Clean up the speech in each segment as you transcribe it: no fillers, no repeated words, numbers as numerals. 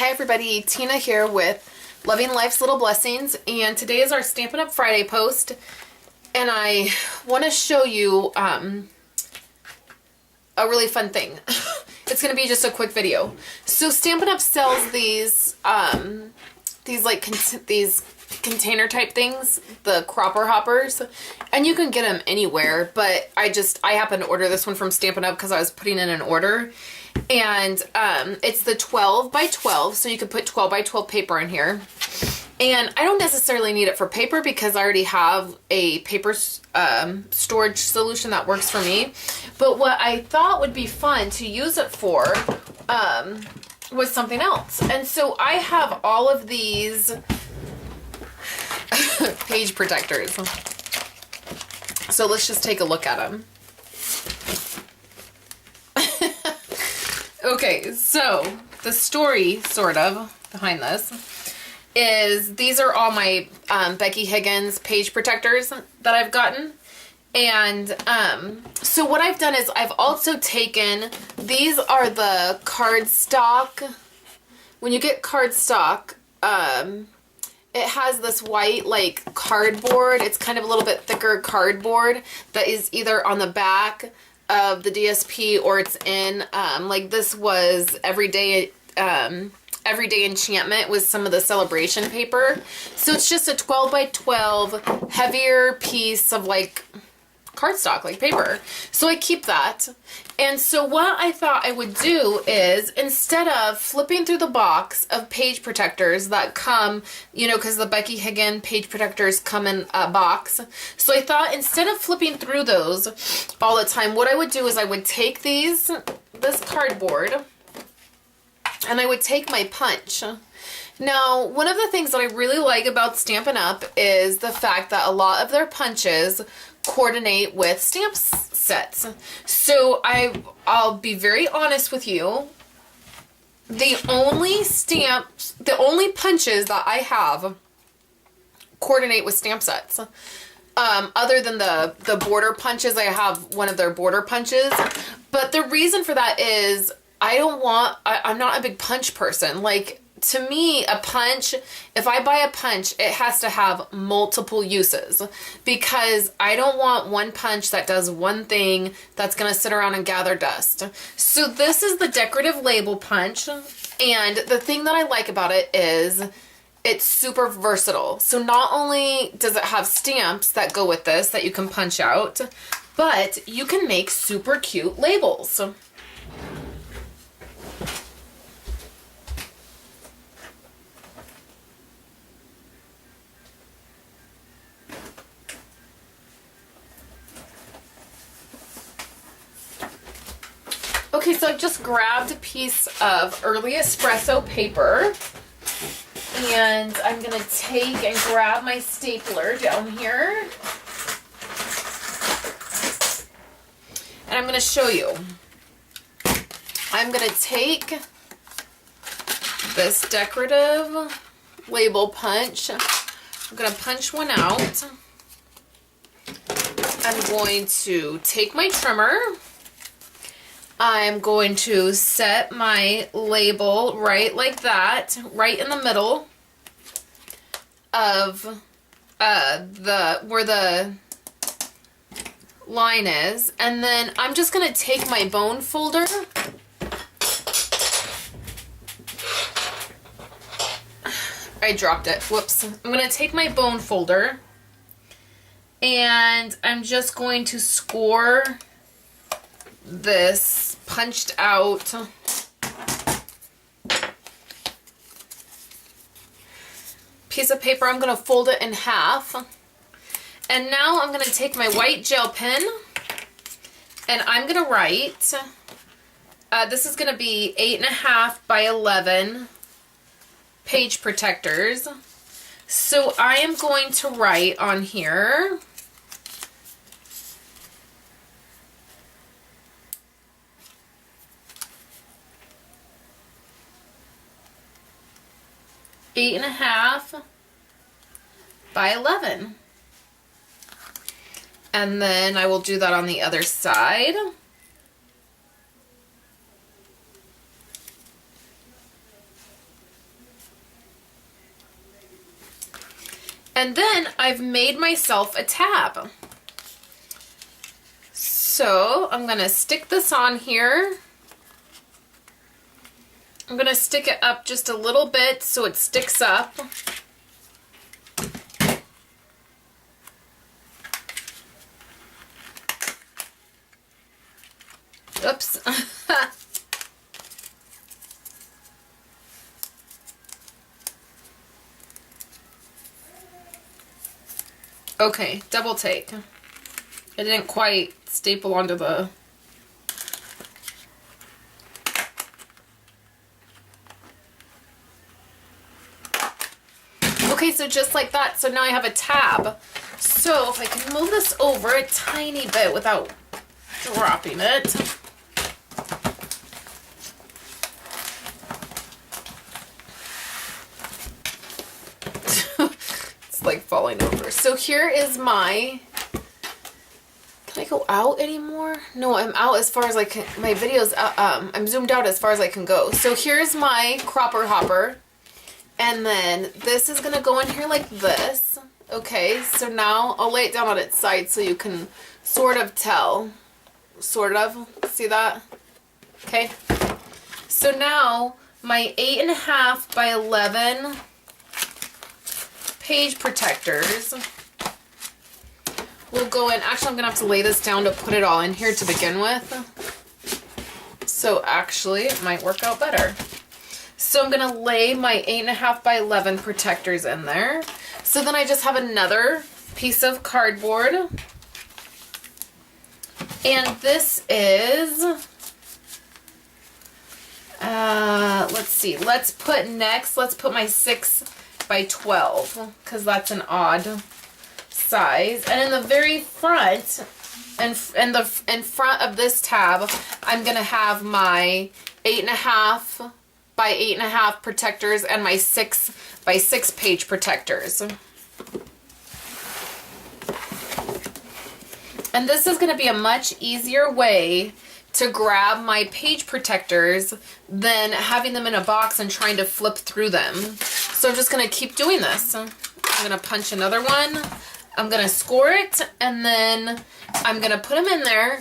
Hi everybody, Tina here with Loving Life's Little Blessings, and today is our Stampin' Up! Friday post, and I want to show you a really fun thing. It's going to be just a quick video. So Stampin' Up! Sells these container type things, the cropper hoppers, and you can get them anywhere, but I happened to order this one from Stampin' Up! Because I was putting in an order. And it's the 12 by 12, so you could put 12 by 12 paper in here. And I don't necessarily need it for paper because I already have a paper storage solution that works for me. But what I thought would be fun to use it for was something else. And so I have all of these page protectors. So let's just take a look at them. Okay, so the story, sort of, behind this is these are all my Becky Higgins page protectors that I've gotten. And so what I've done is I've also taken, these are the cardstock. When you get cardstock, it has this white, like, cardboard. It's kind of a little bit thicker cardboard that is either on the back of the DSP or it's in, like this was Everyday Enchantment with some of the celebration paper. So it's just a 12 by 12 heavier piece of like cardstock, like paper. So I keep that. And so what I thought I would do is, instead of flipping through the box of page protectors that come, you know, because the Becky Higgins page protectors come in a box. So I thought instead of flipping through those all the time, what I would do is I would take this cardboard, and I would take my punch. Now, one of the things that I really like about Stampin' Up! Is the fact that a lot of their punches coordinate with stamp sets. So I'll be very honest with you. The only punches that I have coordinate with stamp sets. Other than the border punches, I have one of their border punches. But the reason for that is I'm not a big punch person. Like, to me, a punch, if I buy a punch, it has to have multiple uses, because I don't want one punch that does one thing that's going to sit around and gather dust. So this is the decorative label punch, and the thing that I like about it is it's super versatile. So not only does it have stamps that go with this that you can punch out, but you can make super cute labels. Okay, so I've just grabbed a piece of early espresso paper, and I'm going to take and grab my stapler down here, and I'm going to show you. I'm going to take this decorative label punch. I'm going to punch one out. I'm going to take my trimmer. I'm going to set my label right like that, right in the middle of where the line is. And then I'm just going to take my bone folder. I dropped it. Whoops. I'm going to take my bone folder, and I'm just going to score this punched out piece of paper. I'm going to fold it in half, and now I'm going to take my white gel pen, and I'm going to write, this is going to be 8.5 by 11 page protectors. So I am going to write on here, eight and a half by 11. And then I will do that on the other side. And then I've made myself a tab. So I'm gonna stick this on here. I'm gonna stick it up just a little bit so it sticks up. Oops. Okay, double take. It didn't quite staple onto the... Okay, so just like that. So now I have a tab. So if I can move this over a tiny bit without dropping it. It's like falling over. So here is my... Can I go out anymore? No, I'm out as far as I can. My video's, I'm zoomed out as far as I can go. So here's my cropper hopper. And then this is going to go in here like this. Okay, so now I'll lay it down on its side so you can sort of tell. Sort of. See that? Okay. So now my 8.5 by 11 page protectors will go in. Actually, I'm going to have to lay this down to put it all in here to begin with. So actually, it might work out better. So I'm going to lay my 8.5 by 11 protectors in there. So then I just have another piece of cardboard. And this is, let's see, let's put my 6 by 12, because that's an odd size. And in the very front, in front of this tab, I'm going to have my 8.5 by 8.5 protectors and my 6 by 6 page protectors. And this is going to be a much easier way to grab my page protectors than having them in a box and trying to flip through them. So I'm just going to keep doing this. I'm going to punch another one. I'm going to score it, and then I'm going to put them in there,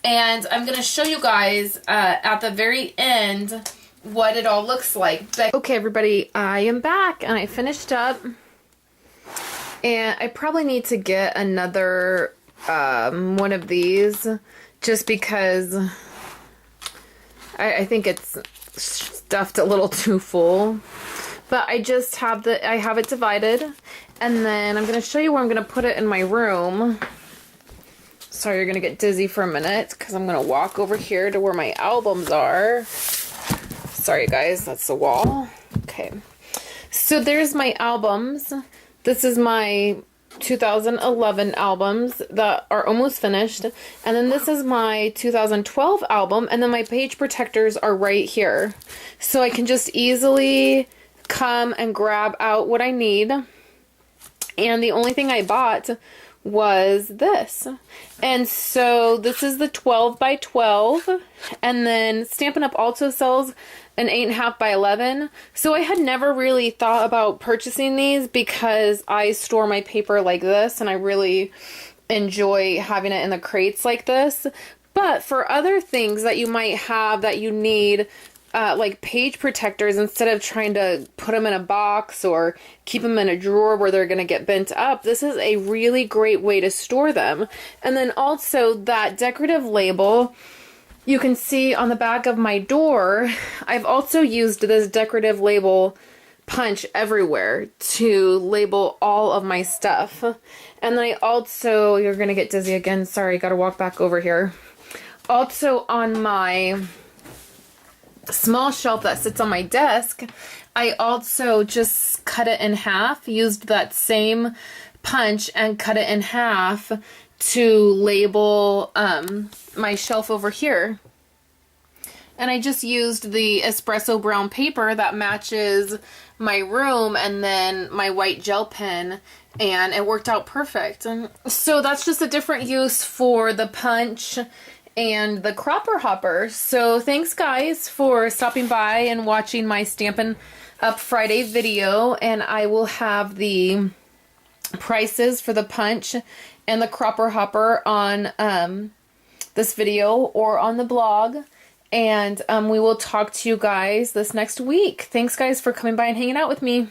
and I'm going to show you guys at the very end what it all looks like. Okay, everybody, I am back, and I finished up, and I probably need to get another one of these, just because I think it's stuffed a little too full. But I just have I have it divided, and then I'm going to show you where I'm going to put it in my room. Sorry, you're going to get dizzy for a minute, because I'm going to walk over here to where my albums are. Sorry guys, that's the wall. Okay, so there's my albums. This is my 2011 albums that are almost finished, and then this is my 2012 album, and then my page protectors are right here, so I can just easily come and grab out what I need. And the only thing I bought was this, and so this is the 12 by 12, and then Stampin' Up! Also sells an 8.5 by 11. So I had never really thought about purchasing these because I store my paper like this, and I really enjoy having it in the crates like this. But for other things that you might have that you need, like page protectors, instead of trying to put them in a box or keep them in a drawer where they're going to get bent up, this is a really great way to store them. And then also that decorative label, you can see on the back of my door, I've also used this decorative label punch everywhere to label all of my stuff. And then I also, you're going to get dizzy again, sorry, got to walk back over here. Also on my small shelf that sits on my desk, I also just cut it in half, used that same punch and cut it in half to label my shelf over here. And I just used the espresso brown paper that matches my room and then my white gel pen, and it worked out perfect. So that's just a different use for the punch and the cropper hopper. So thanks guys for stopping by and watching my Stampin' Up! Friday video, and I will have the prices for the punch and the cropper hopper on this video or on the blog. And we will talk to you guys this next week. Thanks, guys, for coming by and hanging out with me.